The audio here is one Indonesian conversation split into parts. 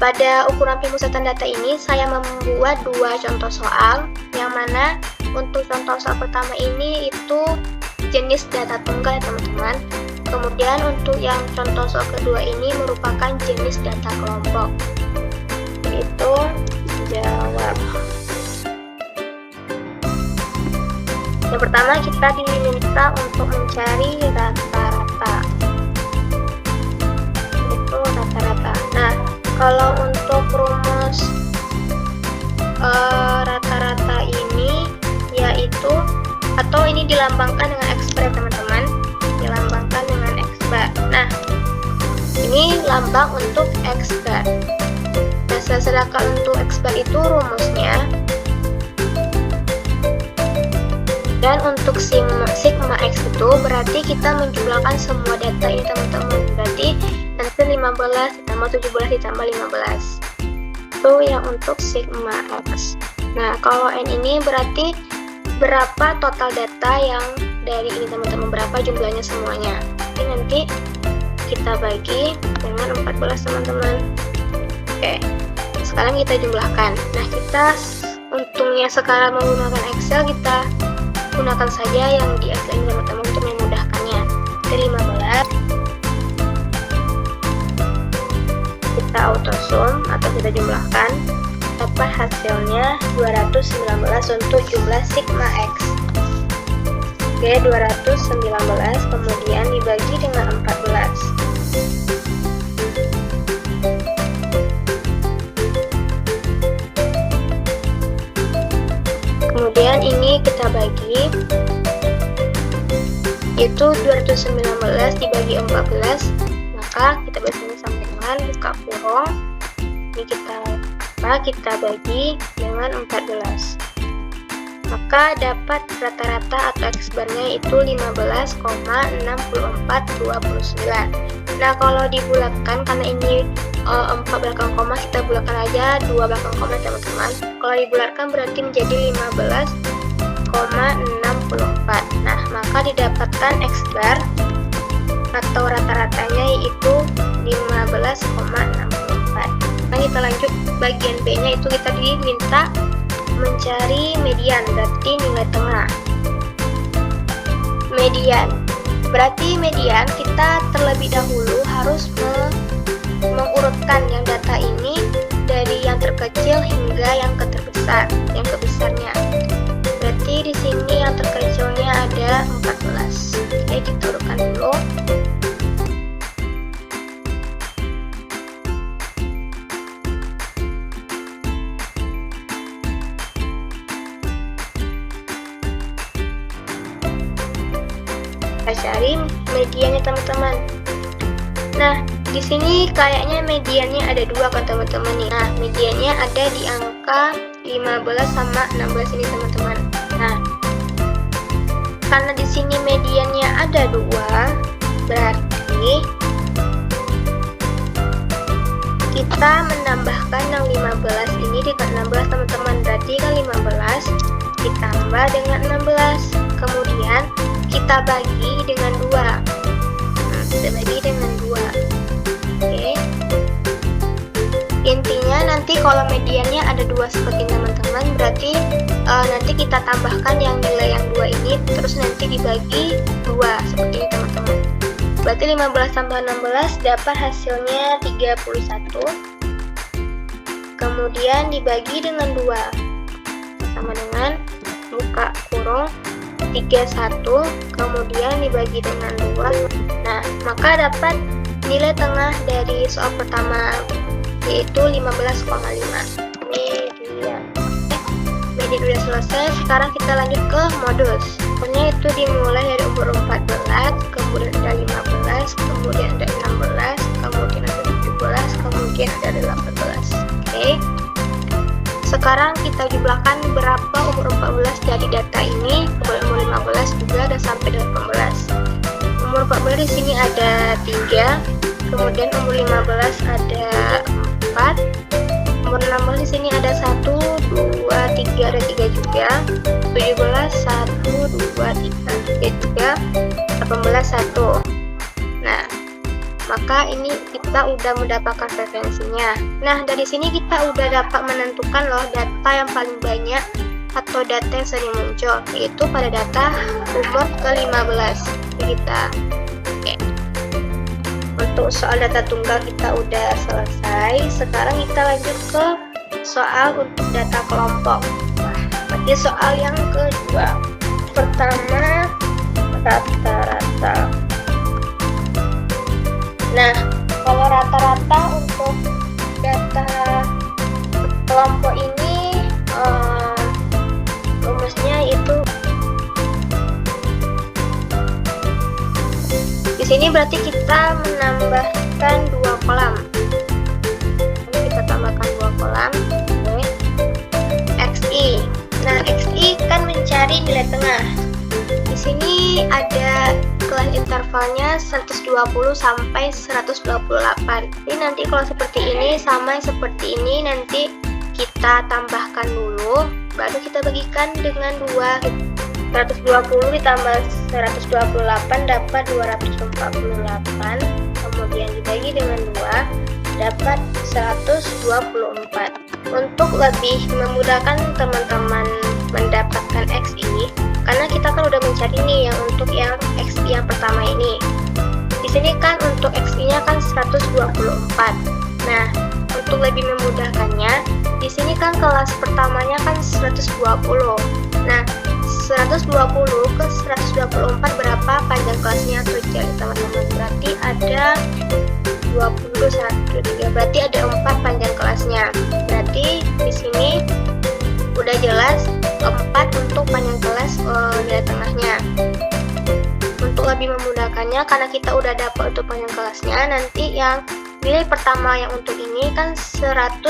pada ukuran pemusatan data ini saya membuat dua contoh soal, yang mana untuk contoh soal pertama ini itu jenis data tunggal ya teman-teman. Kemudian untuk yang contoh soal kedua ini merupakan jenis data kelompok. Itu jawab. Yang pertama kita diminta untuk mencari rata-rata. Itu rata-rata. Nah, kalau untuk rumus rata-rata ini yaitu, atau ini dilambangkan dengan X bar teman-teman, dilambangkan dengan X bar. Nah, ini lambang untuk X bar. Nah, sedangkan untuk X bar itu rumusnya, dan untuk sigma X itu berarti kita menjumlahkan semua data ini teman-teman. Berarti nanti 15 ditambah 17 ditambah 15 itu yang untuk sigma X. Nah, kalau N ini berarti berapa total data yang dari ini teman-teman, berapa jumlahnya semuanya. Jadi nanti kita bagi dengan 14 teman-teman. Oke, sekarang kita jumlahkan. Nah, kita untungnya sekarang menggunakan Excel, kita gunakan saja yang di Excel ini teman-teman untuk memudahkannya. Dari 15 kita auto sum atau kita jumlahkan, dapat hasilnya 219 untuk jumlah sigma X. Oke, 219 kemudian dibagi dengan 14. Kemudian ini kita bagi, itu 219 dibagi 14, maka kita biasanya sampai dengan buka kurung. Ini kita bagi dengan 14, maka dapat rata-rata atau X barnya itu 15,6429. Nah, kalau dibulatkan, karena ini 4 belakang koma, kita bulatkan aja 2 belakang koma teman-teman. Kalau dibulatkan berarti menjadi 15,64. Nah, maka didapatkan X bar atau rata-ratanya yaitu 15,64. Nah, kita lanjut bagian B nya, itu kita diminta mencari median, berarti nilai tengah. Median berarti median kita terlebih dahulu harus mengurutkan yang data ini dari yang terkecil hingga yang terbesar, yang kebesarnya. Berarti di sini yang terkecilnya ada 14. Oke, kita urutkan dulu. Kita cari mediannya teman-teman. Nah, di sini kayaknya mediannya ada dua kan teman-teman nih. Nah, mediannya ada di angka 15 sama 16 ini teman-teman. Nah, karena di sini mediannya ada dua, berarti kita menambahkan yang 15 ini dengan 16 teman-teman. Berarti kan 15 ditambah dengan 16, kemudian kita bagi dengan 2. Kita bagi dengan 2. Oke. Intinya nanti kalau mediannya ada 2 seperti teman-teman, berarti nanti kita tambahkan yang nilai yang 2 ini, terus nanti dibagi 2 seperti ini teman-teman. Berarti 15 tambah 16 dapat hasilnya 31. Kemudian dibagi dengan 2 sama dengan buka kurung 31, kemudian dibagi dengan 2. Nah, maka dapat nilai tengah dari soal pertama yaitu 15,5. Ini dia. Median udah selesai. Sekarang kita lanjut ke modus. Pokoknya itu dimulai dari umur 14, kemudian ada 15, kemudian ada 16, kemudian ada 17, kemudian ada 18. Oke. Sekarang kita jumlahkan berapa umur 14 dari data ini, kemudian umur 15 juga ada sampai 18. Umur 14 di sini ada 3, kemudian umur 15 ada 4, umur 16 di sini ada 1, 2, 3, ada 3 juga, 17, 1, 2, 3 juga, 18, 1. Nah, maka ini kita udah mendapatkan frekuensinya. Nah, dari sini kita udah dapat menentukan loh data yang paling banyak atau data yang sering muncul, yaitu pada data umur ke-15 kita. Oke. Untuk soal data tunggal kita udah selesai. Sekarang kita lanjut ke soal untuk data kelompok. Nah, berarti soal yang kedua. Pertama, rata-rata. Nah, kalau rata-rata untuk data kelompok ini rumusnya itu di sini berarti kita menambahkan 2 kolam. Ini kita tambahkan 2 kolam. Oke. XI. Nah, XI kan mencari nilai tengah. Di sini ada kelas intervalnya 120 sampai 128. Jadi nanti kalau seperti ini sama seperti ini nanti kita tambahkan dulu, baru kita bagikan dengan 2. 120 ditambah 128 dapat 248, kemudian dibagi dengan 2 dapat 124. Untuk lebih memudahkan teman-teman mendapatkan XI, karena kita kan udah mencari nih yang untuk yang XI yang pertama ini. Di sini kan untuk XI-nya kan 124. Nah, untuk lebih memudahkannya, di sini kan kelas pertamanya kan 120. Nah, 120 ke 124 berapa panjang kelasnya tuh jadi teman-teman? Berarti ada 21, berarti ada 4 panjang kelasnya. Berarti di sini udah jelas 4 untuk panjang kelas nilai tengahnya. Untuk lebih memudahkannya, karena kita udah dapat untuk panjang kelasnya, nanti yang nilai pertama yang untuk ini kan 129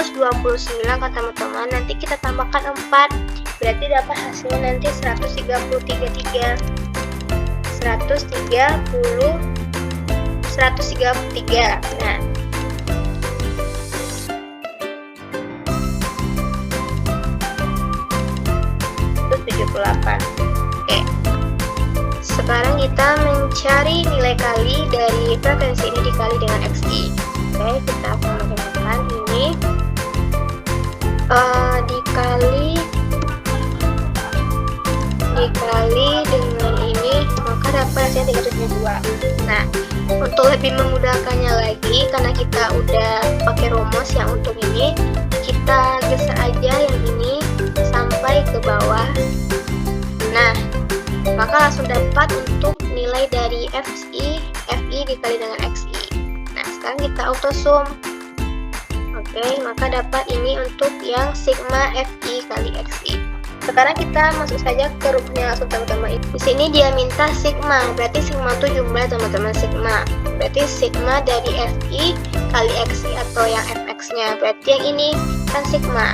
kan teman-teman, nanti kita tambahkan 4, berarti dapat hasilnya nanti 133. Nah, itu 78. Oke. Sekarang kita mencari nilai kali dari frekuensi ini dikali dengan XI. Oke, kita akan menggunakan ini dikali dengan ini, maka dapat hasilnya 302. Nah, untuk lebih memudahkannya lagi, karena kita udah pakai rumus yang untuk ini, kita geser aja yang ini sampai ke bawah. Nah, maka langsung dapat untuk nilai dari FI dikali dengan XI. Nah, sekarang kita auto sum. Oke, maka dapat ini untuk yang sigma FI kali XI. Sekarang kita masuk saja ke rumusnya langsung teman-teman. Di sini dia minta sigma, berarti sigma itu jumlah teman-teman sigma. Berarti sigma dari FI kali XI atau yang FX-nya. Berarti yang ini kan sigma.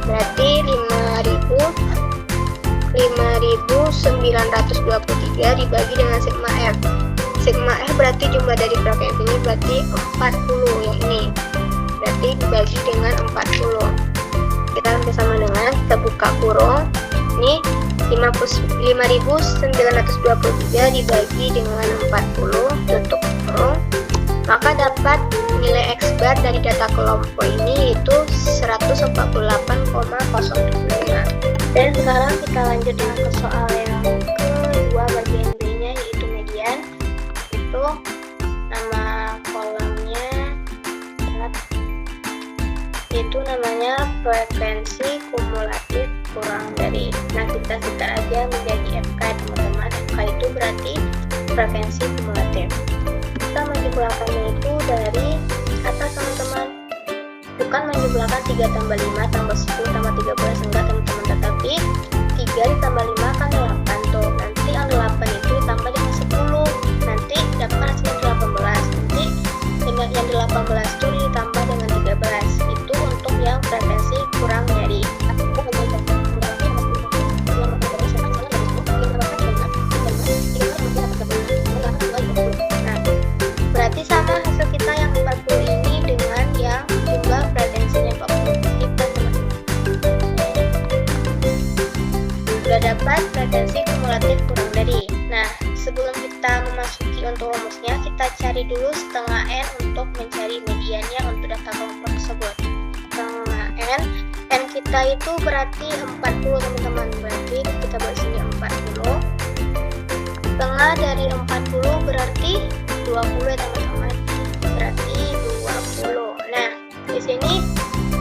Berarti 5.923 dibagi dengan sigma F. Sigma F berarti jumlah dari frekuensi ini berarti 40 yang ini. Berarti dibagi dengan 40. Kita bersama dengan kita buka kurung. Ini 5.923 dibagi dengan 40 tutup kurung. Maka dapat nilai X bar dari data kelompok ini yaitu 148,075. Dan sekarang kita lanjut dengan ke soal yang kedua bagian B-nya yaitu median. Itu nama kolamnya itu namanya frekuensi kumulatif kurang dari. Nah, kita sekitar aja menjadi FK teman-teman. FK itu berarti frekuensi kumulatif. Kita menjumlahkannya itu dari atas teman-teman, bukan menjumlahkan 3 tambah 5 tambah 10 tambah 13 enggak teman-teman, tetapi 3 ditambah 5 kan 8 tuh, nanti yang 8 itu ditambah dengan 10 nanti dapat hasilnya 18, nanti dengan yang 18 itu ditambah dengan 13, itu untuk yang frekuensi kurang dari. Berarti sama hasil kita yang 40 ini dengan yang jumlah frekuensinya 40. Kita udah dapat frekuensi kumulatif kurang dari. Nah, sebelum sebelum kita memasuki untuk rumusnya, kita cari dulu setengah N untuk mencari mediannya untuk data kelompok tersebut. Setengah N kita itu berarti 40 teman-teman, berarti kita buat sini 40. Setengah dari 40 berarti 20 ya teman-teman, berarti 20. Nah, di sini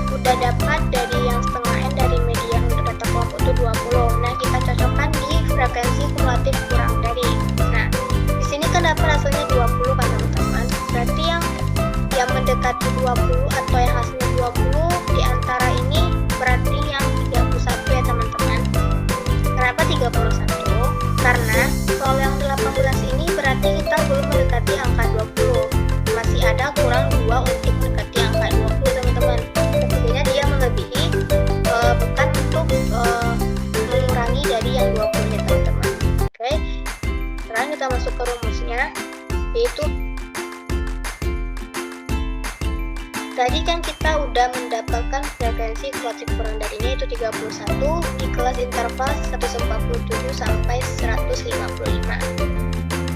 udah dapat dari yang setengah N dari median untuk data kelompok itu 20. Nah, kita cocokkan di frekuensi kumulatif kurang dari. Nah, di sini kan dapat hasilnya 20 kan teman-teman. Berarti yang mendekati 20 atau yang hasilnya 20 di antara ini berarti yang 31 ya teman-teman. Kenapa 31? Karena kalau yang 18 ini berarti kita belum mendekati angka 20. Masih ada kurang 2 untuk mendekati angka 20 teman-teman. Tentunya dia melebihi, bukan untuk mengurangi dari yang 20 ya teman-teman. Oke, sekarang kita masuk ke rumusnya, yaitu tadi kan kita udah mendapatkan frekuensi kumulatif kurang darinya itu 31 di kelas interval 147 sampai 155.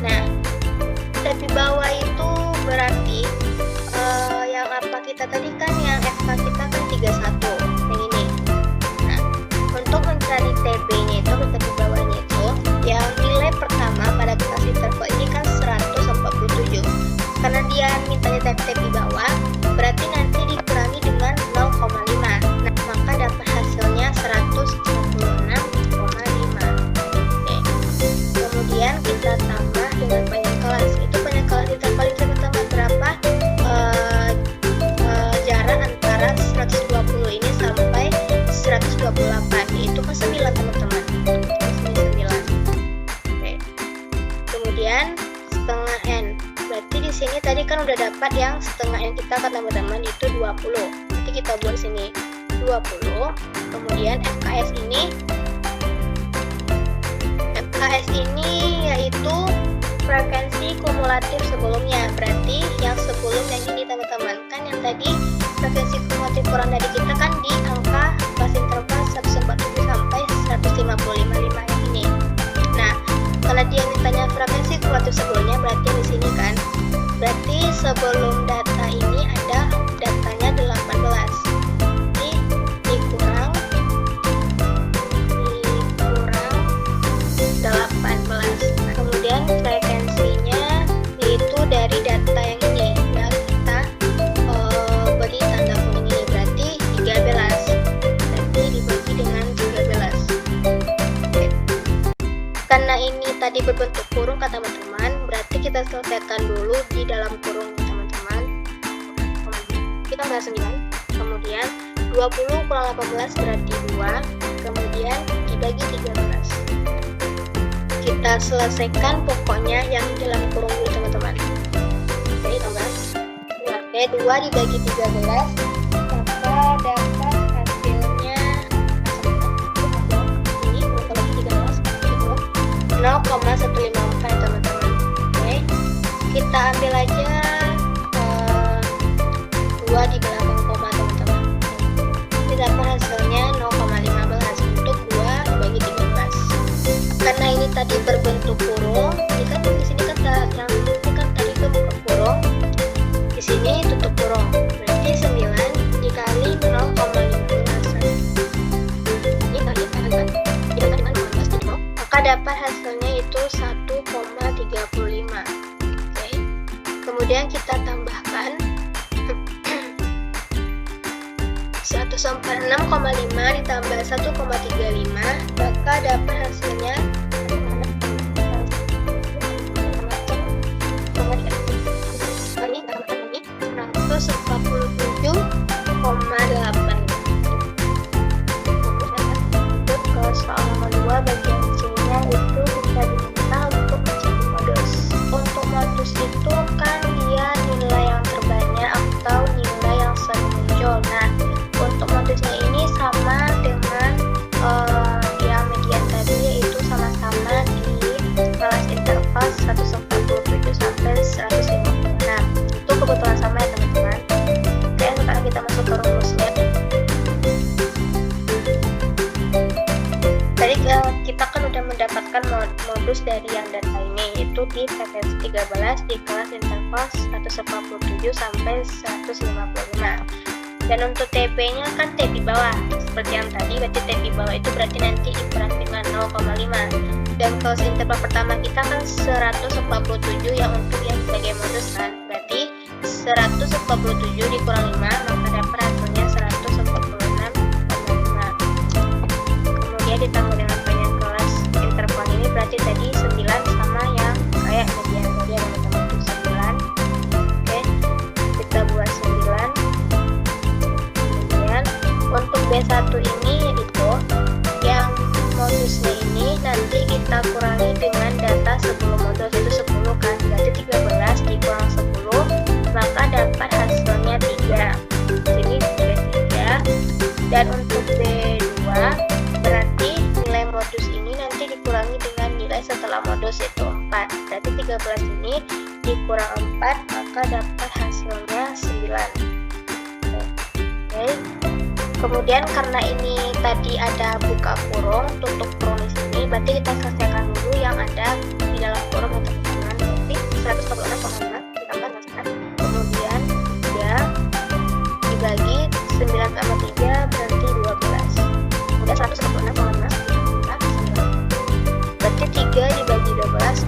Nah, step di bawah itu berarti yang apa kita tadi kan yang FK kita kan 31 yang ini. Nah, untuk mencari TB-nya itu step di bawahnya itu yang nilai pertama pada kelas interval ini kan 147. Karena dia mintanya TB di bawah, berarti nanti dikurangi dengan 0,5. Nah, maka dapat hasilnya 196,5. Oke. Kemudian kita tambah dengan banyak kelas. Itu banyak kelas interval itu teman-teman berapa? Jarak antara 120 ini sampai 128, itu kan 9 teman-teman. Ini 9. Oke. Kemudian setengah N. Berarti di sini tadi kan udah dapat yang setengah N kita kan teman-teman itu 20. Nanti kita buat sini 20. Kemudian FKS ini yaitu frekuensi kumulatif sebelumnya. Berarti yang sebelum yang ini teman-teman. Kan yang tadi frekuensi kumulatif kurang dari kita kan di angka kelas interval 147 sampai 155 yang ini. Nah, kalau dia mintanya frekuensi kumulatif sebelumnya berarti di sini kan. Berarti sebelum data ini ada datanya 18. Jadi dikurang 18. Nah, kemudian frekuensinya itu dari data yang ini yang kita beri tanda kuning ini berarti 13. Berarti dibagi dengan 13. Oke. Karena ini tadi berbentuk kurung kata teman-teman, berarti kita selesaikan dulu di dalam kurung teman-teman. Kita bahas 9. Kemudian 20 kurang 18 berarti 2. Kemudian dibagi 13. Kita selesaikan pokoknya yang dalam kurung dulu teman-teman. Oke, tambah. Oke, 2 dibagi 13, maka dapat hasilnya ini 2 bagi 13 0,154 teman-teman. Oke, kita ambil aja 2 di belakang koma teman-teman. Ini dapat hasilnya 0,15 untuk 2 dibagi 13. Karena ini tadi berbentuk kurung, ini kan di sini kan yang ini kan tadi kebuka kurung, di sini tutup kurung, berarti 9 dikali 0,15. Ini kali kan dibagi dengan 15, maka dapat hasilnya itu 1,35. Oke. Kemudian kita tambahkan 146,5 ditambah 1,35, maka dapat hasilnya 147,8. Untuk ke soal nomor 2 bagian C-nya itu bisa diminta untuk mencari modus. Untuk modus itu kan dia nilai yang terbanyak atau nilai yang sering muncul. Nah, untuk modusnya ini sama dengan yang median tadi, yaitu sama di TPS 13 di kelas interval 147 sampai 155. Dan untuk TB nya kan T di bawah seperti yang tadi, berarti T di bawah itu berarti nanti dikurangi dengan 0,5. Dan kelas interval pertama kita kan 147 yang untuk yang sebagai modus kan, berarti 147 dikurang 5 maka dapat hasilnya 146,5. Kemudian ditambah dengan panjang kelas interval ini berarti tadi 9 sama yang kayak median tadi yang pertama itu 9. Oke, kita buat 9. Kemudian untuk B1 ini itu yang modusnya ini nanti kita kurangi dengan data sebelum modus itu 10 kan, berarti 13 dikurang 10 maka dapat hasilnya 3. Sini 3. Dan untuk B2 berarti nilai modus ini nanti dikurangi dengan nilai setelah modus itu 4, berarti 13 ini dikurang 4 maka dapat hasilnya 9. Oke. Kemudian karena ini tadi ada buka kurung, tutup kurung di sini, berarti kita selesaikan dulu yang ada di dalam kurung yang terkandung, berarti 146,5 ditambah 9. Kemudian 3 dibagi 9 sama 3 berarti 12. Kemudian 146,5 ditambah 9. Berarti 3 dibagi 12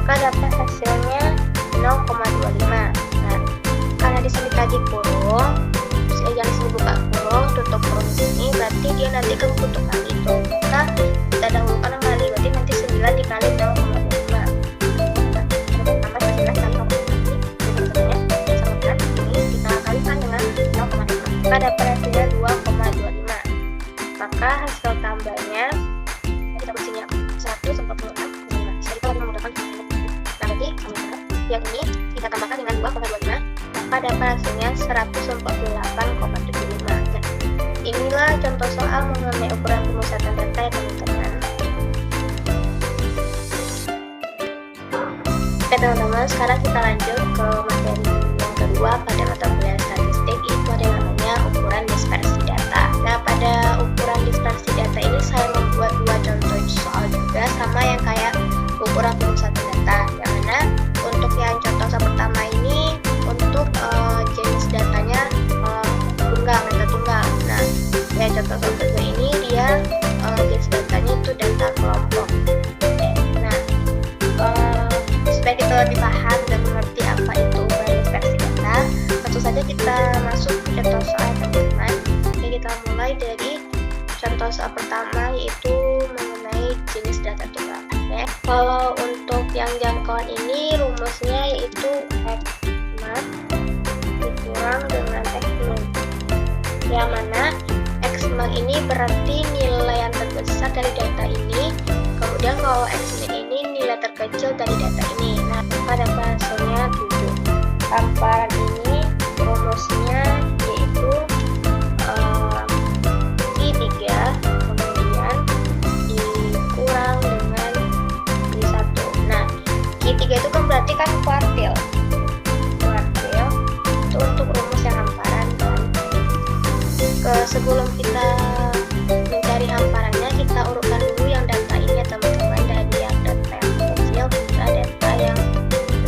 maka dapat hasilnya 0,25. Karena di sini tadi kurung, yang sini buka kurung, tutup kurung di sini, berarti dia nanti kebutuhan itu. Maka kita dahulukan kali, berarti nanti 9 dikali 0,25. Tambah 9 kali 0,25. Ini kita kalikan dengan 0,5. Maka dapat hasilnya 2,25. Maka hasil tambahnya kita bersihnya 146,5. Kita menggunakan nanti yang ini kita tambahkan dengan 2,25. Maka dapat hasilnya 148,75. Nah, inilah contoh soal mengenai ukuran pemusatan data ya teman-teman. Oke teman-teman, sekarang kita lanjut ke materi yang kedua pada mata kuliah statistik, itu ada yang namanya ukuran dispersi data. Nah, pada ukuran dispersi data ini saya membuat dua contoh soal juga sama yang kayak ukuran pemusatan data. Yang mana untuk yang contoh soal pertama ini untuk jenis datanya tunggal, data tunggal. Nah, ya contoh soal kedua ini dia jenis datanya itu data kelompok. Nah, supaya kita lebih paham dan mengerti apa itu dispersi data, langsung saja kita masuk ke contoh soal teman-teman. Jadi kita mulai dari contoh soal pertama yaitu mengenai jenis data tunggal. Oke. Kalau untuk yang jangkauan ini rumusnya yaitu X dikurang dengan X-min, yang mana X-min ini berarti nilai yang terbesar dari data ini, kemudian kalau X-min ini nilai terkecil dari data ini. Nah, pada hasilnya 7. Hamparan ini rumusnya yaitu Q3 kemudian dikurang dengan Q1. Nah, Q3 itu kan berarti kan kuartil itu untuk rumus yang hamparan kan. Sebelum kita mencari hamparannya, kita urutkan dulu yang data ini ya teman-teman, dari yang data yang kecil ke data yang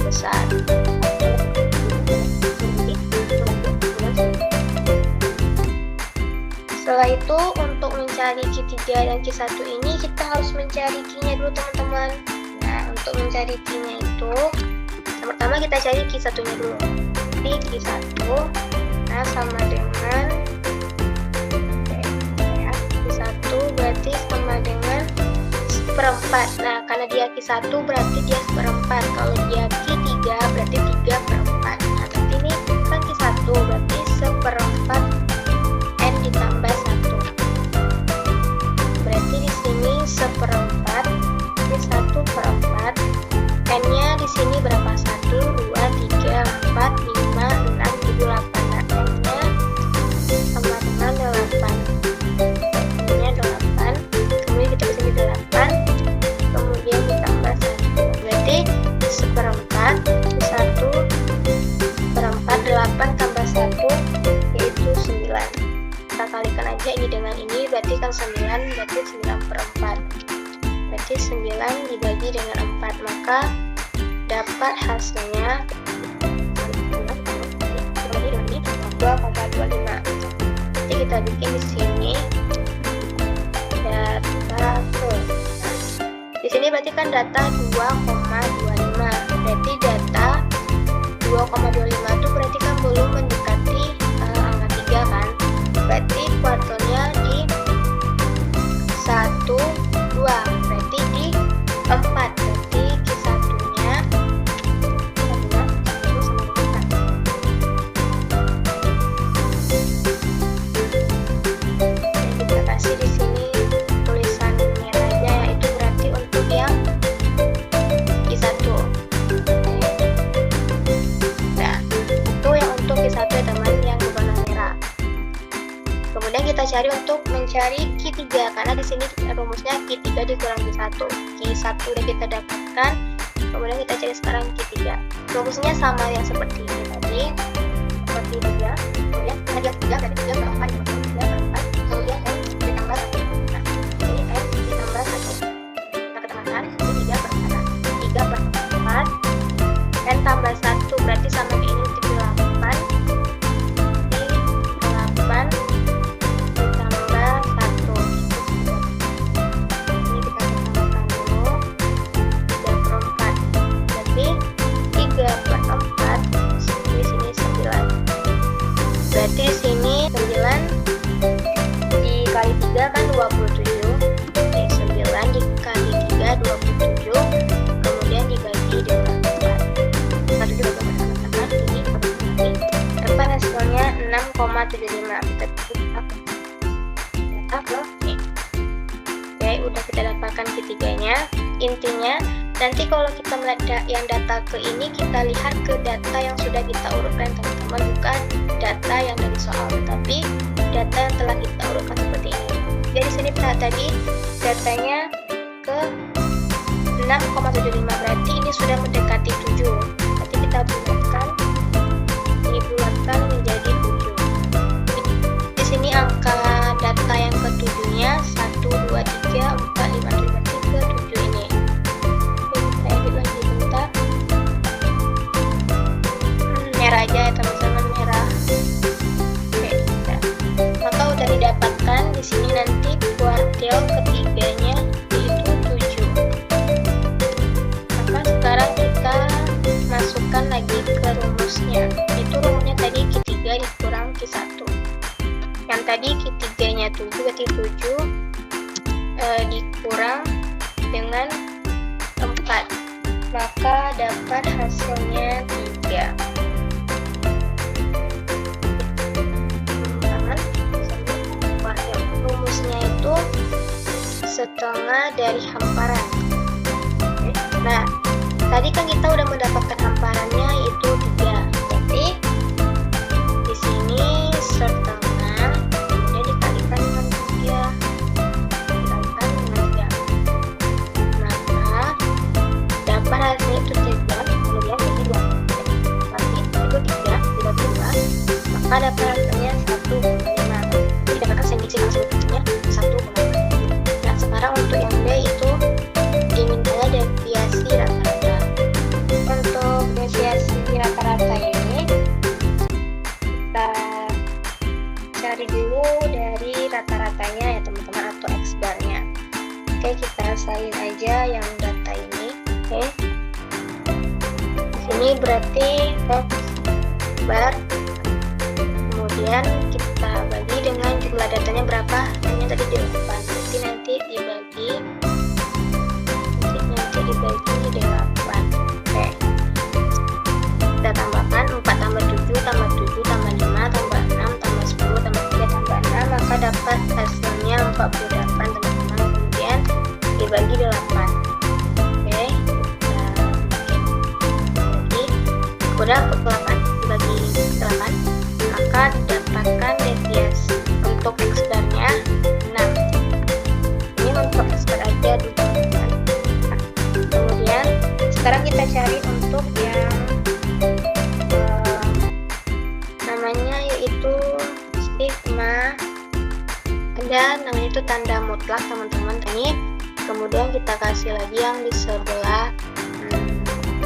besar. Setelah itu untuk mencari Q3 dan Q1 ini kita harus mencari Q-nya dulu teman-teman. Nah, untuk mencari Q-nya itu yang pertama kita cari Q1-nya dulu. Jadi Q1 nah sama dengan Q1 berarti sama dengan 1/4. Nah, karena dia Q1 berarti dia 1/4. Kalau dia Q3 berarti 3/4. Nah, berarti ini kan Q1 berarti 1/4 N ditambah 1. Berarti di sini 1/4, ini 1/4. N-nya di sini berapa? 1, 2, 3, 4, 5, 6, 7, 8. Nah, N-nya sama dengan 8. N-nya 8. Kemudian kita kesini 8. Kemudian ditambah 1. Berarti 1/4, 1/4, 8 tambah 1 yaitu 9. Kita kalikan aja ini dengan ini, berarti kan 9, berarti 9/4. Berarti berarti 9 dibagi dengan 4, maka dapat hasilnya 2,25. Jadi kita bikin di sini data ke. Di sini berarti kan data 2,25. Berarti data 2,25 itu berarti kan belum mendekati angka 3 kan. Berarti kuartilnya di 1, 2. Berarti di 4. Berarti Q1-nya kita kasih di sini tulisan merahnya, yaitu berarti untuk yang Q1. Nah, itu yang untuk Q1 ya teman, yang berwarna merah. Kemudian kita cari untuk mencari Q3, karena di sini rumusnya Q3 dikurang Q1. Q1 udah kita dapatkan, kemudian kita cari sekarang Q3. Rumusnya sama yang seperti ini tadi, seperti 3, kemudian ada 3 dari 3 ke 4, kemudian N ditambah 1. Nah, ini N ditambah 1. Kita ketamakan, ini 3 per 4. 3 per 4, N tambah 1, berarti sama di ini 8. Di 8 ditambah 1. Ini kita ketamakan dulu. 3 per 4. Berarti 3 per 4, di sini 9. Berarti di sini 9 dikali 3 kan 27. Oke, 9 dikali 3 27, kemudian dibagi dengan 4. Satu juga bersama-sama, ini dapat hasilnya 6,75. Kita tutup data loh nih. Oke, udah kita dapatkan ketiganya. Intinya nanti kalau kita melihat yang data ke ini, kita lihat ke data yang sudah kita urutkan teman-teman, bukan data yang dari soal, tapi data yang telah kita urutkan seperti ini. Jadi sini tadi datanya ke 6,75, berarti ini sudah mendekati 7. Berarti kita dibulatkan menjadi 7. Di sini angka data yang ke-7-nya 1, 2, 3, 4, 5, 6, 3, 7 ini. Oke, kita edit lagi bentar. Merah aja ya teman-teman, merah. Oke, udah. Maka udah didapatkan di sini nanti kuartil ketiganya yaitu 7. Maka sekarang kita masukkan lagi ke rumusnya. Itu rumusnya tadi Q3 dikurang Q1. Yang tadi Q3-nya 7, berarti 7 dikurang dengan 4. Maka dapat hasilnya 3. Rumusnya itu setengah dari hamparan. Nah, tadi kan kita udah mendapatkan hamparannya itu 3. Berarti di sini setengah, kemudian dikalikan dengan 3. Dikalikan dengan 3. Maka dapat hasilnya itu 3, kemudian jadi 2. Berarti itu 3 dibagi 2, maka dapat hasilnya 1,5. Jadi dapatkan sendiri hasilnya 1,5. Nah, sekarang untuk yang B itu dimintanya deviasi rata-rata. Untuk deviasi rata-rata ini kita cari dulu dari rata-ratanya ya teman-teman, atau X-bar-nya. Oke, kita salin aja yang data ini. Oke, di sini berarti X-bar, kemudian kita bagi dengan jumlah datanya berapa, hanya tadi 8. Berarti nanti dibagi 8. Oke, kita tambahkan 4 tambah 7 tambah 7 tambah 5 tambah 6 tambah 10 tambah 3 tambah 6, maka dapat hasilnya 48 teman-teman. Kemudian dibagi 8. Oke, kita bagi udah 48 dibagi 8, maka didapatkan deviasi untuk X-bar-nya 6. Ini untuk X-bar aja dulu teman-teman. Kemudian sekarang kita cari untuk yang namanya yaitu sigma, ada namanya itu tanda mutlak teman-teman. Ini kemudian kita kasih lagi yang di sebelah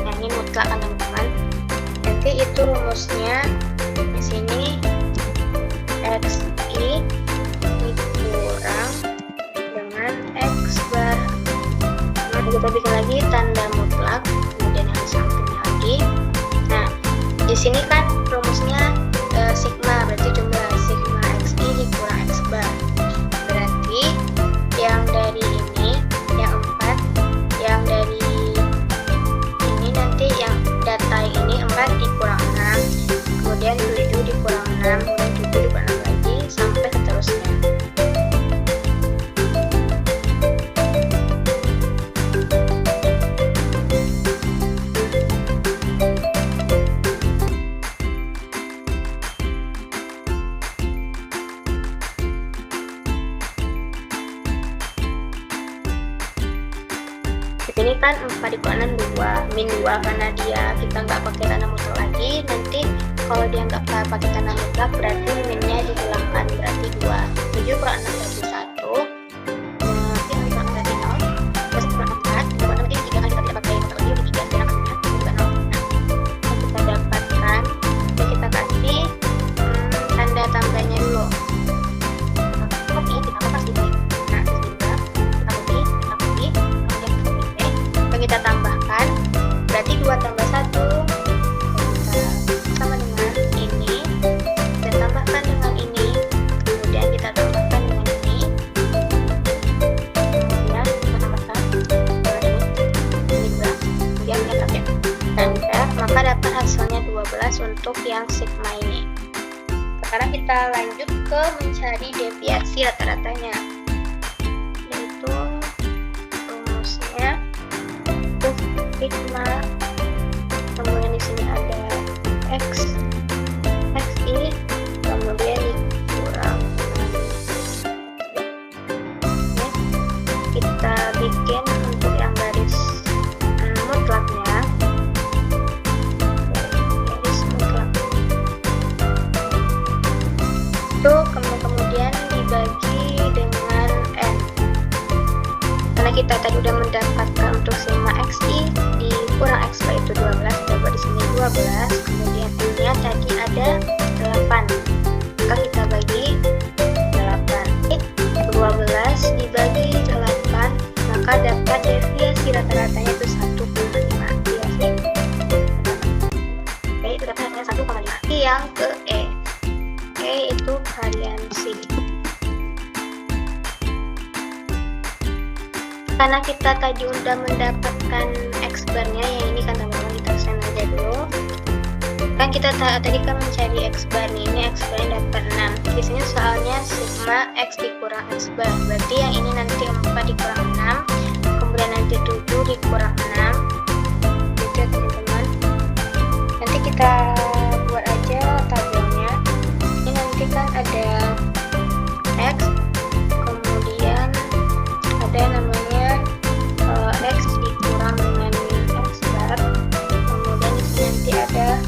yang ini mutlak kan teman-teman. Nanti itu rumusnya di sini XI dikurang dengan X bar. Nah, kita bikin lagi tanda mutlak, kemudian yang di sampingnya lagi. Nah, di sini kan rumusnya sigma, berarti jumlah sigma XI dikurang X bar. Berarti yang dari ini, yang 4, yang dari ini nanti yang data ini 4 dikurang 6, kemudian 7 dikurang 6, kemudian 7 dikurang 6 lagi, sampai seterusnya. Ini kan 4 dikurang 2, min 2 karena dia kita nggak pakai tanda mutlak lagi. Nanti kalau dia nggak pakai tanda mutlak berarti minnya dihilangkan, berarti 2. 7 kurang 6 berarti 1. Nanti 6 kurang 6 berarti 0. Terus kurang 4, kurang 6 berarti 3 kan kita tidak pakai mutlak lagi, berarti 3 sekarang hasilnya juga 0. Nah, kita dapatkan, jadi kita kasih tanda tambahnya dulu. Copy, kita pakai di sini. Nah, di sini juga kita tambahkan, berarti 2 tambah 1 kita sama dengan ini, dan tambahkan dengan ini, kemudian kita tambahkan dengan ini, kemudian kita tambahkan dengan ini juga, kemudian kita enter, maka dapat hasilnya 12 untuk yang sigma ini. Sekarang kita lanjut ke mencari deviasi rata-ratanya, yaitu rumusnya sigma, kemudian di sini ada XI, kemudian dikurang kita bikin untuk yang garis mutlaknya, garis mutlak itu kemudian dibagi dengan N, karena kita tadi udah mendapatkan untuk sigma XI dikurang X bar itu 12, coba di sini 12, kemudian N-nya tadi ada 8, maka kita bagi 8. 12 dibagi 8, maka dapat deviasi rata-ratanya itu 1,5. Deviasi itu rata-ratanya 1,5. Yang ke E itu variansi. Karena kita tadi udah mendapatkan X bar-nya, yang ini kan teman-teman kita send aja dulu. Kan kita tadi kan mencari X bar nih, ini X bar-nya dapat 6. Di sini soalnya sigma X dikurang X bar, berarti yang ini nanti 4 dikurang 6, kemudian nanti 7 dikurang 6, gitu ya teman-teman. Nanti kita buat aja tabelnya. Ini nanti kan ada X, kemudian ada namanya X dikurang dengan X bar, kemudian di sini nanti ada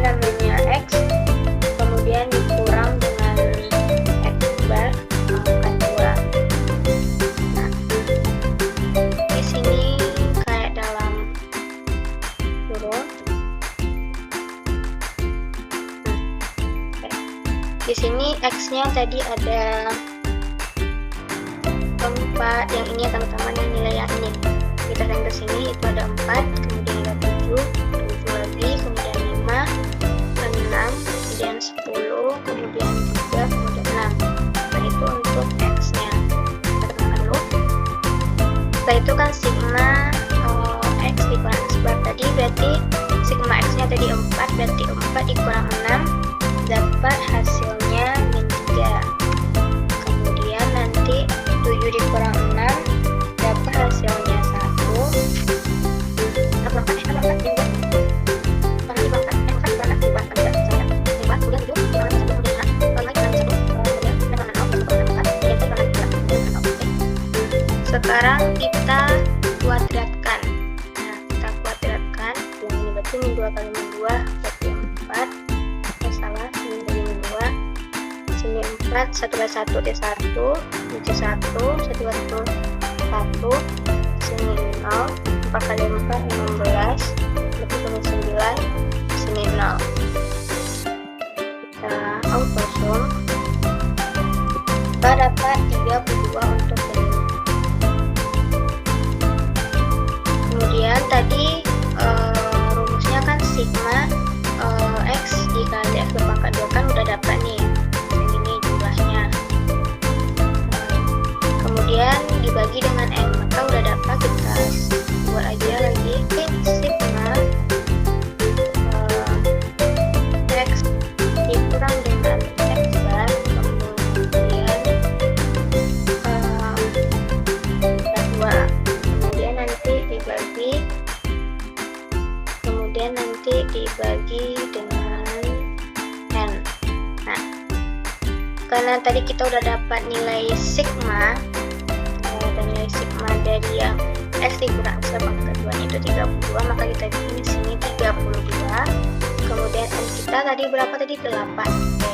namanya X, kemudian dikurang dengan X bar pangkat 2. Nah, di sini kayak dalam kurung. Di sini X-nya tadi ada 4, yang ini ya teman-teman, yang nilai yang ini kita lihat ke sini itu ada 4, kemudian ada 7 lagi, kemudian 5, 6, kemudian 10, kemudian 3, kemudian 6. Nah, itu untuk X-nya. Kita temukan dulu. Setelah itu kan sigma X dikurang X bar tadi, berarti sigma X-nya tadi 4, berarti 4 dikurang 6 dapat hasilnya min 3. Kemudian nanti 7 dikurang 6 dapat hasilnya 1. Sekarang kita kuadratkan. Nah, kita kuadratkan. Yang ini berarti min 2 kali min 2 berarti 4. Salah, min 2. Sini 4 dapat 1/1 T1 C1 1/1 1 sini 0, 4 kali 4 16, lebih dari 9 sini 0. Kita auto sum, kita dapat 32 untuk ini. Kemudian tadi rumusnya kan sigma X dikali X berpangkat 2 kan udah dapat nih, ini jumlahnya. Kemudian dibagi dengan N, maka udah dapat, kita buat aja lagi sigma X dikurang dengan X bar, kemudian 2, kemudian nanti dibagi dengan N. Nah, karena tadi kita udah dapat nilai sigma dan nilai sigma dari yang X dikurang X berpangkat 2 itu 32, maka kita bikin di sini 32. Kemudian N kita tadi berapa tadi? 8. Oke,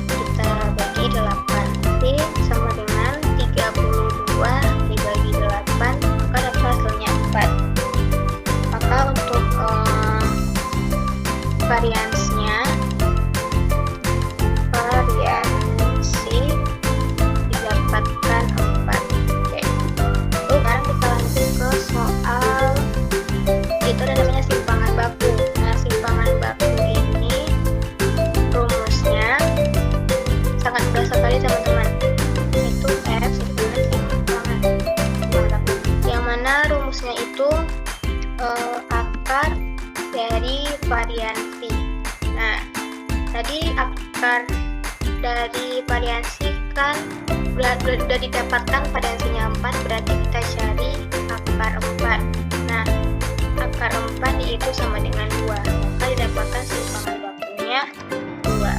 kita bagi 8, jadi sama dengan 32 dibagi 8, maka dapat hasilnya 4. Maka untuk variansi didapatkan 4. Oke. Sekarang kita lanjut ke soal itu ada namanya simpangan baku. Nah, simpangan baku ini rumusnya sangat mudah sekali teman-teman. Itu F itu simpangan baku. Yang mana rumusnya itu akar dari variansi. Nah, tadi akar dari variansi kan sudah didapatkan variansinya 4, berarti kita cari akar 4. Nah, akar 4 itu sama dengan 2, maka didapatkan simpangan bakunya 2.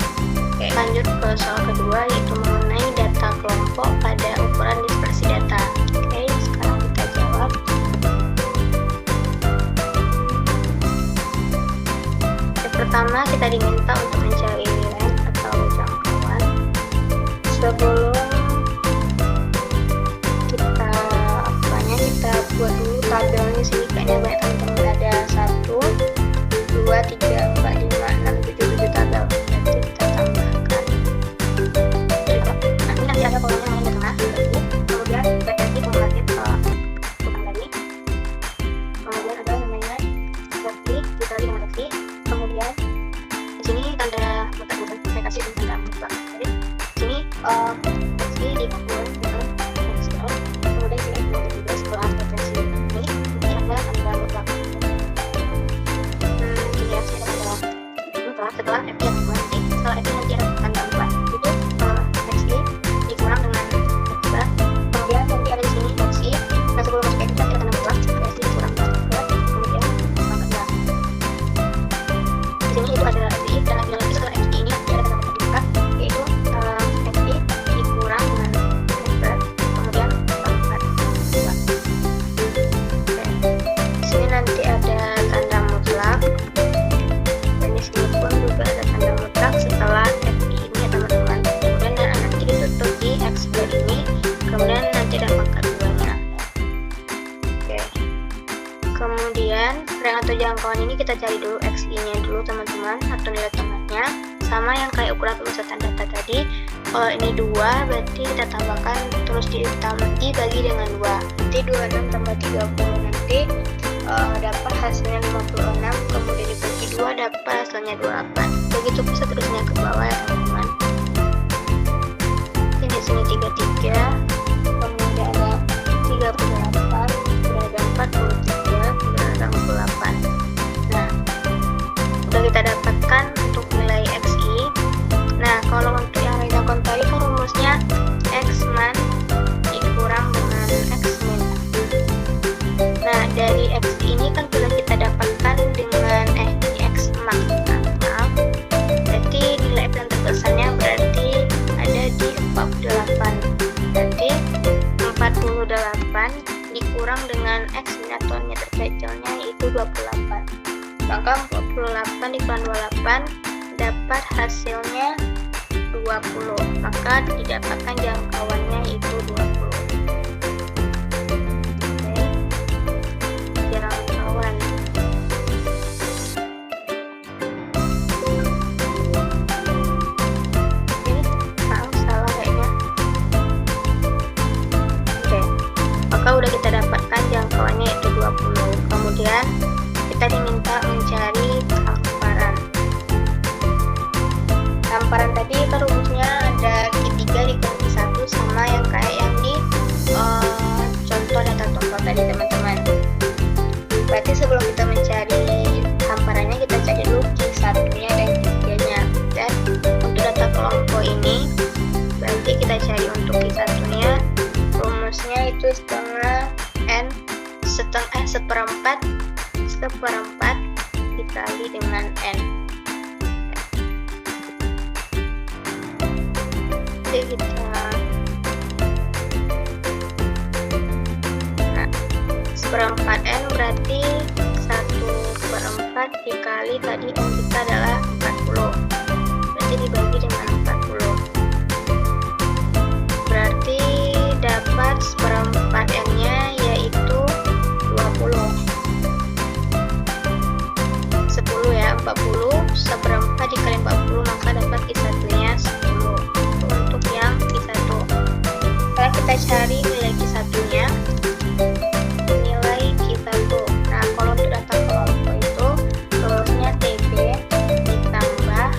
Oke, lanjut ke soal kedua, yaitu mengenai data kelompok pada ukuran dispersi data. Oke, sekarang kita jawab. Pertama, kita diminta untuk mencari nilai atau jangkauan. Sebelum kita buat dulu tabelnya. Sini kayaknya banyak teman-teman, ada 1, 2, 3, 4, 5, 6, 7 tabel. Nanti kita tambahkan. Nanti ada kolomnya yang di tengah, kemudian referensi kumulatif bukan tadi. Kemudian ada namanya referensi, kita dengan referensi. Kemudian di sini tanda mutlak, saya kasih tanda mutlak. Jadi sini referensi dikumpulkan dengan Excel. Kemudian sini juga setelah referensi ini ada tanda mutlak. Jadi ya saya ada mutlak setelah FI yang kedua nanti. Setelah FI nanti ada tanda mutlak. Itu referensi dikurang dengan X. Kemudian nanti ada di sini referensi. Nah, sebelum masuk X ada tanda mutlak. Referensi dikurang dengan X. Kemudian pangkat 2. Di sini itu ada FI dan lagi setelah FI ini ada tanda mutlak, yaitu FI dikurang dengan X. Kemudian pangkat 2. Oke. Di sini nanti ada tanda mutlak. Dan di sini pun juga ada tanda mutlak setelah FI ini ya teman-teman. Kemudian nanti ditutup di X ini. Kemudian nanti ada pangkat 2-nya. Oke. Kemudian range atau jangkauan ini kita cari dulu XI-nya dulu teman-teman, atau nilai tengahnya. Sama yang kayak ukuran pemusatan data tadi. Kalau ini 2 berarti kita tambahkan terus dibagi dengan 2. Nanti 26 tambah 30 nanti dapat hasilnya 56, kemudian dibagi 2 dapat hasilnya 28. Begitu pun seterusnya ke bawah ya teman-teman. Sini 33, kemudian ada 38, kemudian ada 43, kemudian ada 68. Nah, udah kita dapatkan untuk nilai XI. Nah, kalau untuk yang range jangkauan tadi kan rumusnya X-man dikurang dengan X-min. Nah, dari XI ini kan sudah kita dapatkan dengan ini X-max. Nah, maaf. Berarti nilai F yang terbesarnya berarti ada di 48. Berarti 48 dikurang dengan X-min atau meter kecilnya yaitu 28. Maka 48 dikurang 28 dapat hasilnya 2. 20, maka didapatkan jangkauannya itu 20. Oke, jangkauan. Oke, salah kayaknya. Oke, maka udah kita dapatkan jangkauannya itu 20. Kemudian kita diminta mencari hamparan. Hamparan tadi kan rumusnya ada Q3 dikali 1 sama yang kayak yang di contoh data total tadi teman-teman. Berarti sebelum kita mencari hamparannya, kita cari dulu Q1-nya dan Q3-nya. Dan untuk data kelompok ini, berarti kita cari untuk Q1-nya, rumusnya itu seperempat dikali dengan N. Kita seperempat N berarti 1/4 dikali tadi N kita adalah 40, berarti dibagi dengan 40, berarti dapat seperempat N nya yaitu 20. 10 ya, 40 seperempat dikali 40, maka dapat Q1 nya 10 untuk yang Q1. Sekarang kita cari nilai Q1 nya. Nilai Q1, nah kalau untuk data kelompok itu rumusnya TB ditambah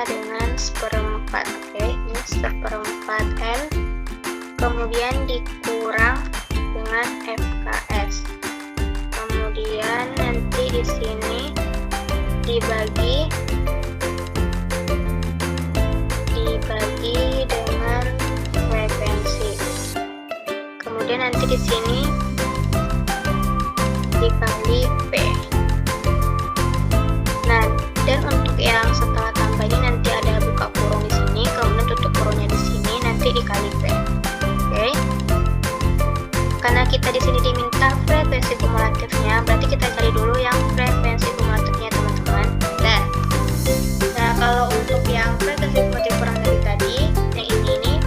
dengan seperempat. Oke, ini seperempat N, kemudian dikurang dengan FKS, kemudian nanti di sini dibagi dengan frekuensi, kemudian nanti di sini dikali P. Nah, dan untuk yang setelah tambah ini nanti ada buka kurung di sini, kemudian tutup kurungnya di sini, nanti dikali P. Oke. Karena kita di sini diminta frekuensi kumulatifnya, berarti kita cari dulu yang frekuensi kumulatifnya teman-teman. Nah, kalau untuk yang frekuensi kumulatif kurang dari tadi, yang ini nih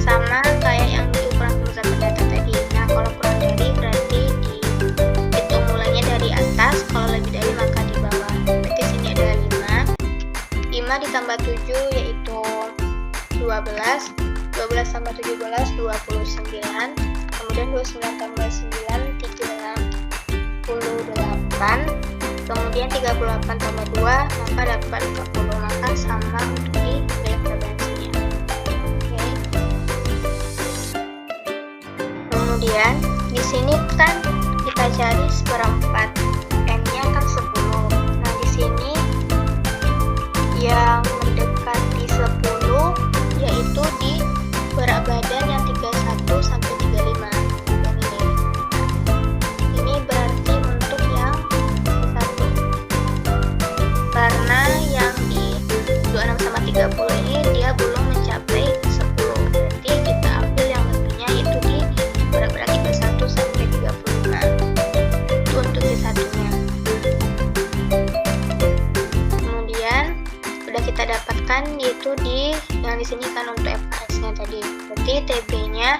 sama kayak yang di ukuran pemusatan data tadi. Nah, kalau kurang dari berarti dihitung mulainya dari atas, kalau lebih dari maka di bawah. Berarti sini ada 5 ditambah 7 yaitu 12 tambah 17 29, kemudian 29 tambah 9 38, kemudian 38 tambah 2 maka dapat 40, maka sama untuk di nilai frekuensinya. Oke. Kemudian di sini kan kita cari seperempat, N-nya kan 10. Nah, di sini yang mendekati 10 yaitu di berat badan yang 31 sampai 35. Yang ini. Ini berarti untuk yang 1. Karena yang di 26 sama 30 ini dia belum mencapai 10. Berarti kita ambil yang lebihnya itu di berat badan 31 sampai 35. Itu untuk Q1-nya. Kemudian udah kita dapatkan yaitu di yang di sini kan untuk FKS-nya tadi. Berarti TB-nya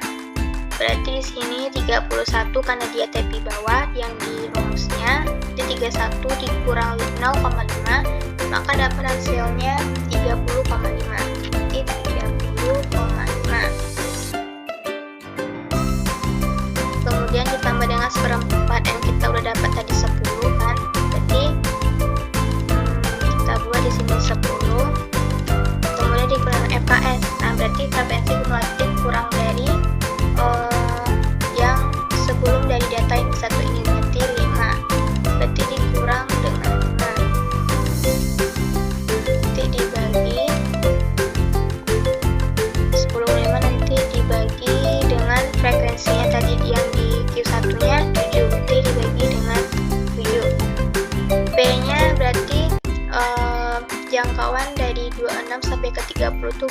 berarti di sini 31 karena dia TB bawah, yang di rumusnya di 31 dikurang 0,5 maka dapat hasilnya 30,5. Berarti 30,5. Kemudian ditambah dengan seperempat yang kita udah dapat tadi 10 kan. Berarti kita buat di sini 10. Kemudian dikurang FKS. Nah, berarti frekuensi kumulatif kurang dari yang sebelum dari data yang satu ini, berarti 5. Berarti dikurang dengan 5. Nanti dibagi 10,5 nanti dibagi dengan frekuensinya tadi yang di Q1-nya 7. Berarti dibagi dengan 7. P-nya berarti jangkauan dari 26 sampai ke 30 itu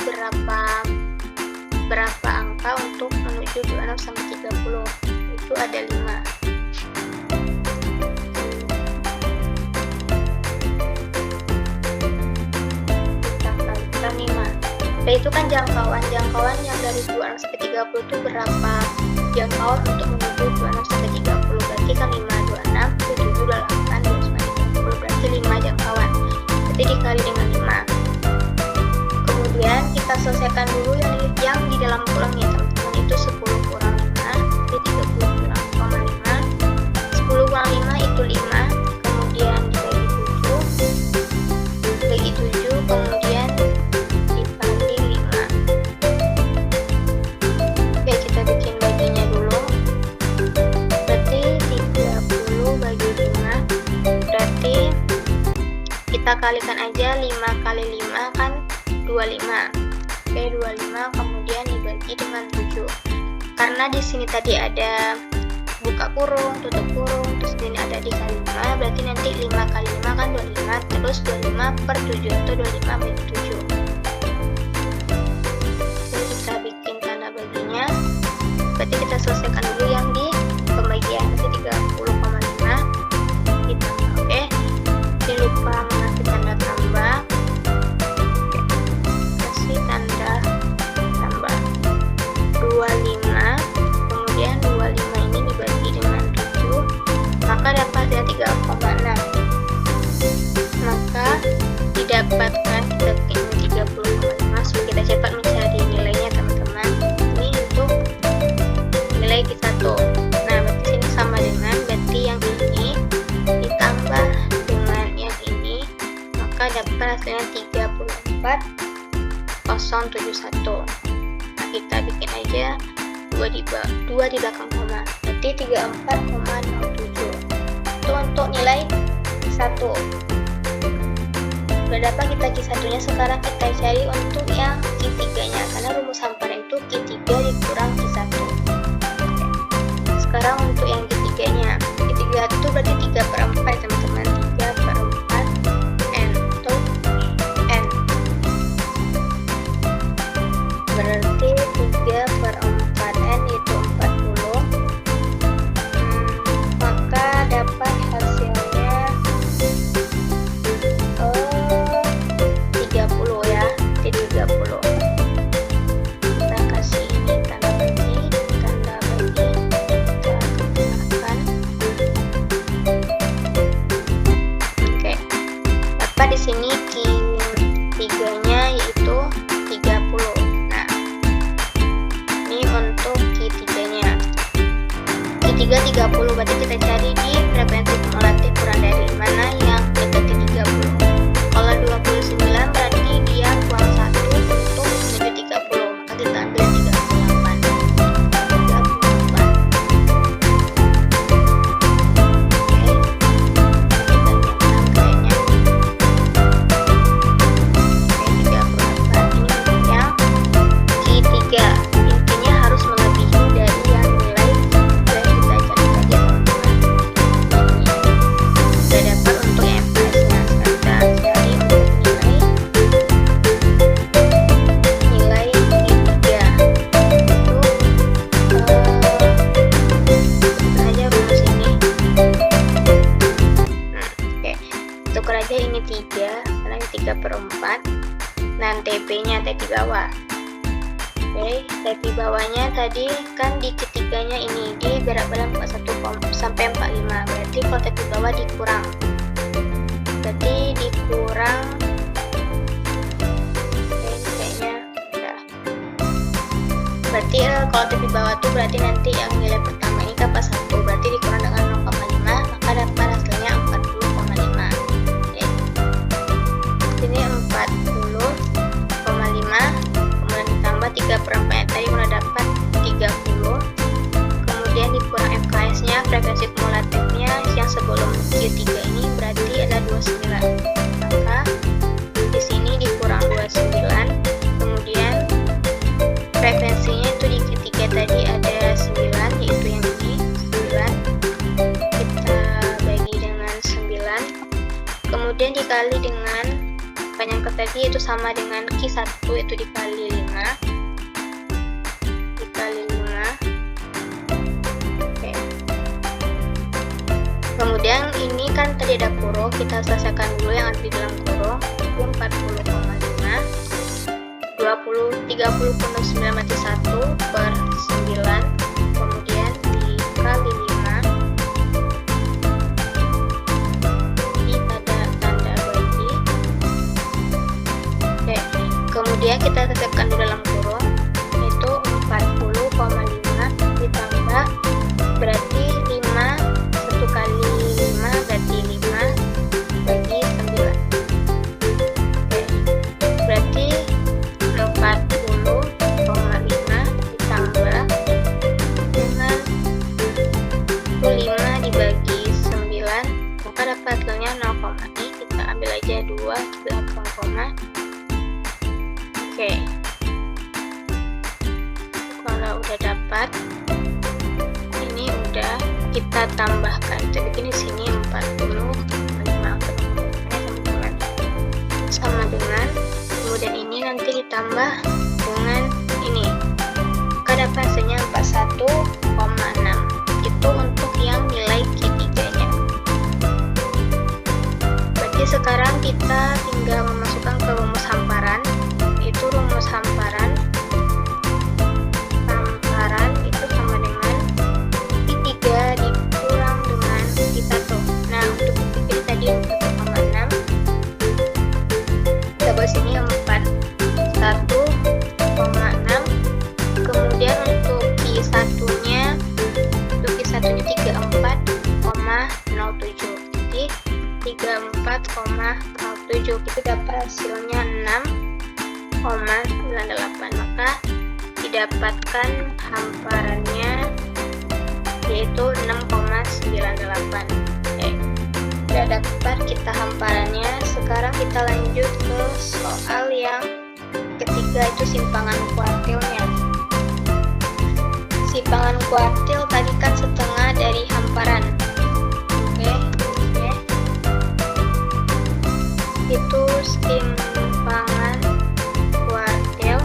berapa angka untuk menuju 26 sampai 30? Itu ada 5. itu kan jangkauan yang dari 26 sampai 30 itu berapa jangkauan untuk menuju 26 sampai 30, berarti kan 5, 26, 27, 28, 29, 30, berarti 5 jangkauan, berarti dikali dengan 5. Kemudian kita selesaikan dulu yang di dalam kurangnya teman-teman, itu 10 kurang 5, jadi 30 kurang 5, 10 kurang 5 itu 5, kemudian dibagi 7, kemudian dikali 5. Oke, kita bikin baginya dulu, berarti 30 bagi 5, berarti kita kalikan aja 5 kali 5 kan 25. Oke, 25 kemudian dibagi dengan 7. Karena di sini tadi ada buka kurung, tutup kurung, terus ini ada dikali 5, berarti nanti 5 kali 5 kan 25, terus 25 per 7 atau 25 bagi 7. Jadi kita bikin tanda baginya. Berarti kita selesaikan dulu yang di pembagian, berarti 30,5 ditambah. Oke, jangan lupa mengasih tanda tambah. Tanda tambah 25, kemudian 25 ini dibagi dengan 7, maka dapatnya 3,6. Maka didapatkan kita bikin 30,5. So, kita cepat mencari nilainya teman-teman. Ini untuk nilai Q1. Nah, berarti sini sama dengan, berarti yang ini ditambah dengan yang ini, maka dapat hasilnya 34,071. Nah, kita bikin aja 2 di belakang koma, berarti 34,07. Itu untuk nilai Q1. Sudah dapat kita Q1 nya, sekarang kita cari untuk yang Q3 nya, karena rumus hamparan itu Q3 dikurang Q1. Sekarang untuk yang Q3 nya, Q3 itu berarti 3/4 teman-teman, 3/4 N atau N, berarti 3/4 N itu 40. Maka dapat hasilnya 30 ya, di 30. Kita kasih ini tanda bagi, kita kenakan. Oke, dapat di sini Q3-nya yaitu 30. Nah, ini untuk Q3-nya. Q3 30, berarti kita cari di frekuensi kumulatif kurang dari mana yang mendekati 30. Kalau 29 berarti dia kurang 1 untuk menuju 30, maka kita ambil 38. Tukar aja ini 3, karena ini 3/4. Nah, TP-nya TP bawah. Oke, TP bawahnya tadi kan di ketiganya ini di berat-berat 41 sampai 45. Berarti kalau TP bawah dikurang. Berarti dikurang. Oke, kayaknya udah. Berarti kalau TP bawah tuh berarti nanti yang nilai pertama ini kan pas 1, berarti dikurang dengan 0,5, maka dapat hasilnya 40,5. Ini 40,5, kemudian ditambah 3/4 tadi udah dapat 30, kemudian dikurang FKS nya, frekuensi kumulatifnya yang sebelum Q3 ini berarti ada 29, maka di sini dikurang 29, kemudian frekuensinya itu di Q3 tadi ada 9, yaitu yang ini 9, kita bagi dengan 9, kemudian dikali dengan panjang tadi itu sama dengan Q1 itu dikali 5, oke. Kemudian ini kan tadi ada kurung, kita selesaikan dulu yang ada di dalam kurung, itu 40,5, 2 30 penuh 9 berarti 1 per 9, kemudian dikali 5, ini ada tanda bagi. Oke, kemudian kita tetapkan di dalam kurung, itu 40,5 ditambah berarti 5, 1 kali 5 berarti 5 bagi 9. Oke, berarti 40,5 ditambah dengan 5 dibagi 9, maka dapat hasilnya 0, ini kita ambil aja 2 belakang koma. Oke, kalau udah dapat ini udah kita tambahkan, jadi ini sini 40,5 sama dengan, kemudian ini nanti ditambah dengan ini, maka dapat hasilnya 41,6. Itu untuk yang nilai Q3-nya. Berarti sekarang kita tinggal memasukkan ke rumus hamparan, itu rumus hamparan itu sama dengan Q3 dikurang dengan Q1. Nah, untuk Q3 tadi 4,6, kita buat sini 41,6. Kemudian untuk Q1-nya 34,07, jadi 34,07 itu dapat hasilnya 6,98, maka didapatkan hamparannya yaitu 6,98. Sudah dapat kita hamparannya. Sekarang kita lanjut ke soal yang ketiga, itu simpangan kuartilnya. Simpangan kuartil tadi kan setengah dari hamparan. Oke. Itu simpangan kuartil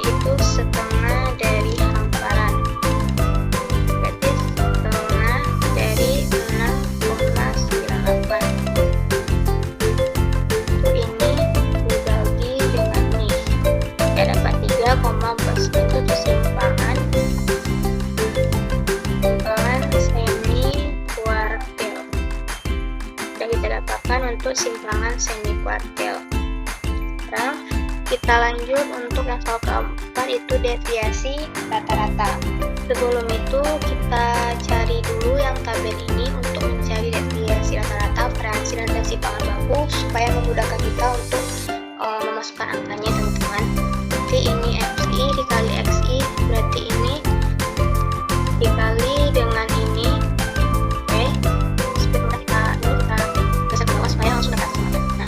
yaitu setengah dari hamparan. Berarti setengah dari 6,98. Ini dibagi dengan ini. Ya, dapat 3,14. Itu simpangan semi kuartil. Dan kita dapatkan untuk simpangan semi kuartil. Sekarang kita lanjut untuk yang soal keempat, itu deviasi rata-rata. Sebelum itu kita cari dulu yang tabel ini untuk mencari deviasi rata-rata, variansi dan reaksi simpangan baku supaya memudahkan kita untuk memasukkan angkanya, teman-teman. Jadi ini XI dikali XI, berarti ini dikali dengan ini. Oke, kita geser ke bawah supaya langsung dapat semuanya. Nah,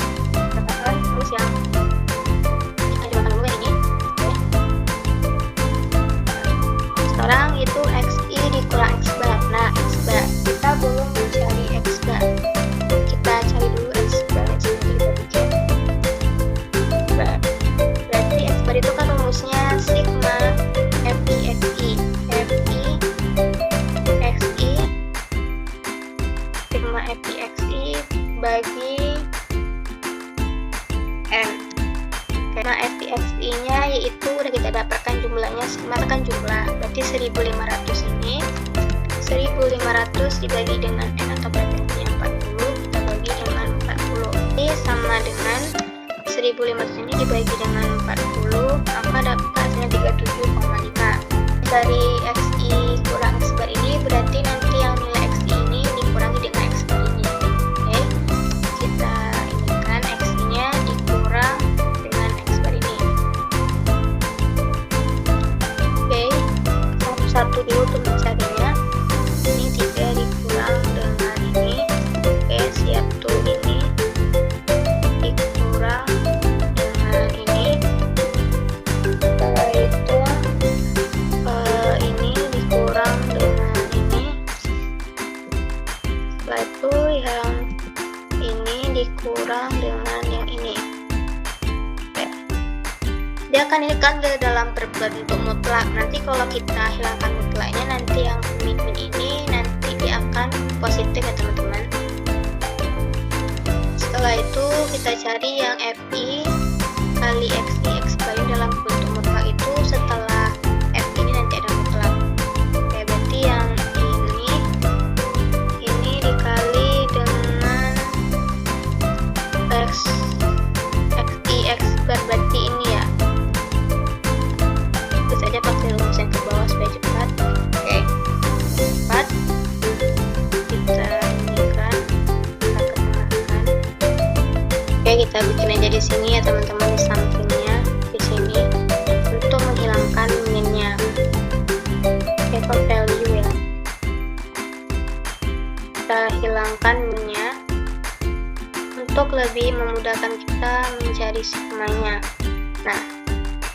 dapatkan terus yang kita coba dulu ini. Oke, sekarang itu XI dikurang X bar. Nah, X bar kita belum mencari X bar, kita cari dulu X bar. Berarti X bar itu kan rumusnya sigma FI XI. Sigma FI XI bagi N. Karena FI XI nya yaitu udah kita dapatkan jumlahnya, sigma kan jumlah, berarti 1500 ini 1500 dibagi dengan N atau frekuensinya 40, kita bagi dengan 40. Ini sama dengan 1500 ini dibagi dengan 40, maka dapatnya 37,5. Dari XI kurang X bar ini berarti nanti yang nilai XI ini dikurangi dengan X bar ini. Oke, kita inikan XI nya dikurang dengan X bar ini. Oke, satu-satu dulu untuk mencarinya. Ini 3 dikurang dengan ini. Oke, siap tuh, ini dikurang dengan ini. Setelah itu ini dikurang dengan ini. Setelah itu yang ini dikurang dengan yang ini. Oke. Dia akan ini kan ke dalam berbentuk mutlak. Nanti kalau kita hilangkan mutlaknya, nanti yang min-min ini nanti dia akan positif ya, teman-teman. Setelah itu kita cari yang FI kali XI, X bar dalam jadi sini ya teman-teman, di sampingnya di sini untuk menghilangkan minnya. Paper value ya, kita hilangkan minnya untuk lebih memudahkan kita mencari sigmanya. Nah,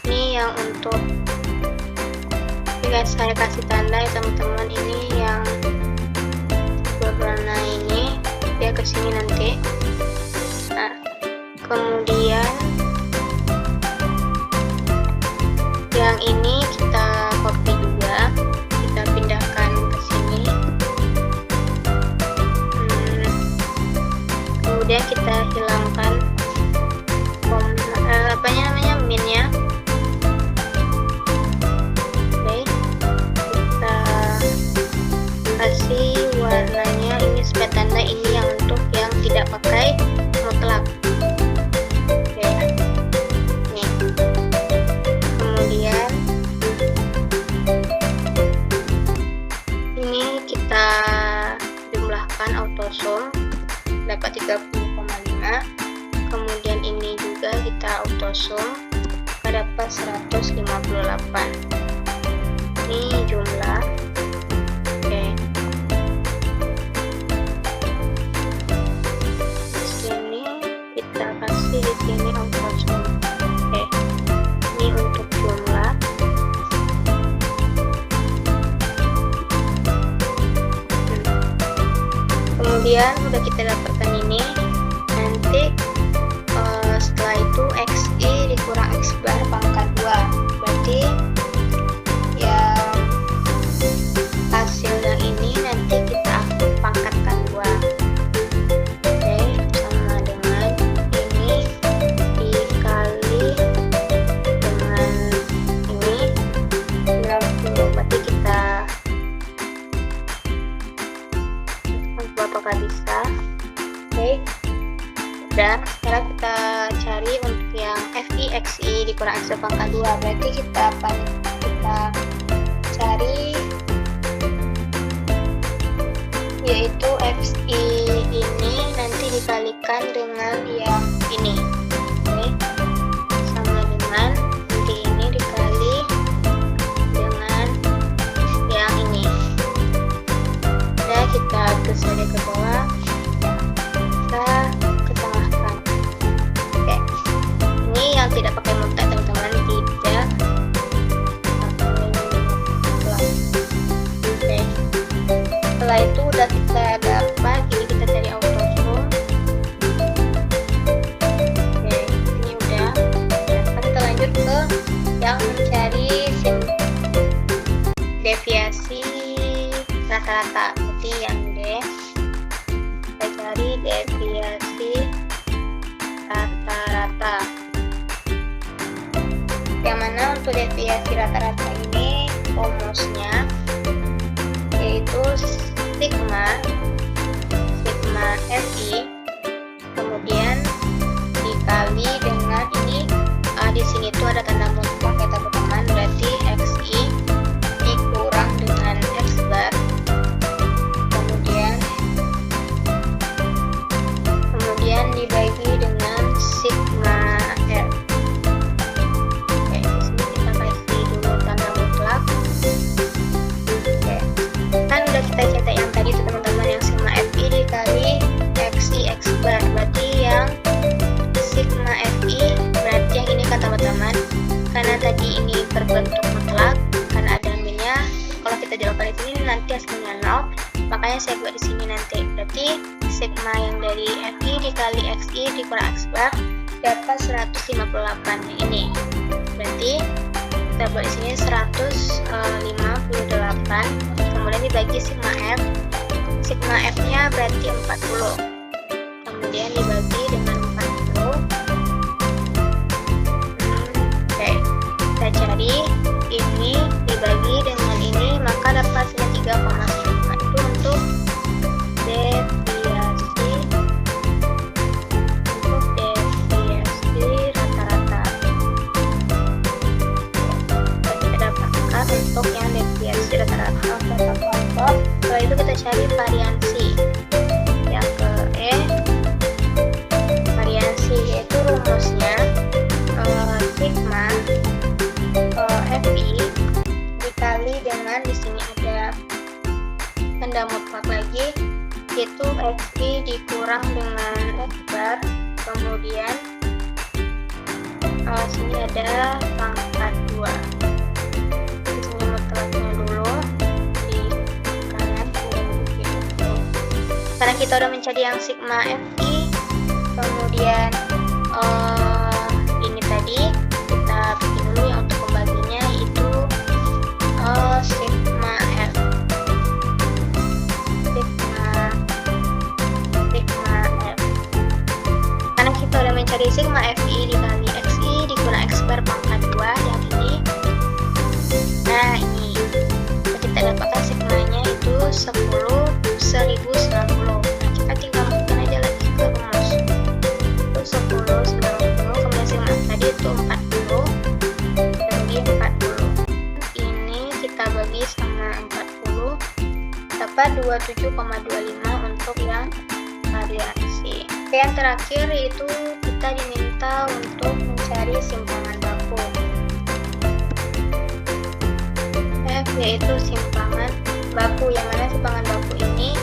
ini yang untuk saya kasih tanda ya teman-teman, ini yang berwarna ini dia kesini nanti. Nah, kemudian yang ini kita copy juga, kita pindahkan ke sini. Kemudian kita hilangkan minnya. Oke, kita kasih warnanya ini sebagai tanda ini yang untuk yang tidak pakai mutlak. Oke, nih. Kemudian ini kita jumlahkan autosum dapat 30,5. kemudian ini juga kita autosum dapat 158. Ini jumlah. Oke, di sini kita kasih di sini autosum. Oke, ini untuk jumlah. Kemudian udah kita dapatkan ini, nanti setelah itu XI dikurang X bar pangkat 2, berarti yang hasil yang ini nanti kita pangkatkan 2. Oke, sama dengan ini dikali dengan ini 90, berarti kita apakah bisa. Oke, udah. Sekarang kita cari untuk yang FI/XI dikurang X pangkat 2, berarti kita cari yaitu FI ini nanti dikalikan dengan yang ini. Oke, sama dengan nanti ini dikali dengan yang ini. Nah, kita geser ke bawah, kita ketengahkan. Oke, ini yang tidak pakai mutlak teman-teman, tidak pakai mutlak. Oke, setelah itu udah kita dapat, ini kita cari autosum. Oke, ini udah. Nah, kita lanjut ke yang mencari deviasi rata-rata, berarti yang D. Kita cari deviasi rata-rata. Yang mana untuk deviasi rata-rata ini rumusnya yaitu sigma FI, kemudian dikali dengan ini, di sini tuh ada tanda mutlak ya teman-teman, berarti XI dikurang dengan X bar, kemudian dibagi dengan sigma F. Oke, di sini kita kasih dulu tanda mutlak. Oke, kan udah kita cetak yang tadi tuh teman-teman, yang sigma FI dikali XI X bar, berarti yang sigma FI, berarti yang ini kan teman-teman, karena tadi ini berbentuk mutlak, karena ada minnya. Kalau kita jawaban di sini nanti hasilnya 0, makanya saya buat di sini nanti. Berarti sigma yang dari FI dikali XI dikurang X bar dapat 158 yang ini. Berarti kita buat di sini 158, kemudian dibagi sigma F. Sigma F-nya berarti 40. Kemudian dibagi dengan 40. Oke, kita cari ini dibagi dengan ini, maka dapat 3,5. Itu untuk deviasi rata-rata. Kita dapatkan untuk yang deviasi rata-rata. Setelah itu kita cari variansi. Yang ke E, variansi yaitu rumus dengan di sini ada tanda mutlak lagi, yaitu XI dikurang dengan X bar, kemudian sini ada pangkat 2. Di sini mutlaknya dulu di kanan begitu. Karena kita udah mencari yang sigma FI, kemudian ini tadi kita bikin dulu yang untuk pembaginya, itu sigma F, sigma F. Karena kita udah mencari sigma FI dikali XI dikurang X bar pangkat 2 yang ini. Nah ini kita dapatkan sigmanya itu 10.090. Nah, kita tinggal masukkan aja lagi ke rumus. Itu 10.90, kemudian sigma tadi itu 40, bagi 40. Ini kita bagi sama 40, dapat 27,25 untuk yang variasi. Oke, yang terakhir yaitu kita diminta untuk mencari simpangan baku. F yaitu simpangan baku, yang mana simpangan baku ini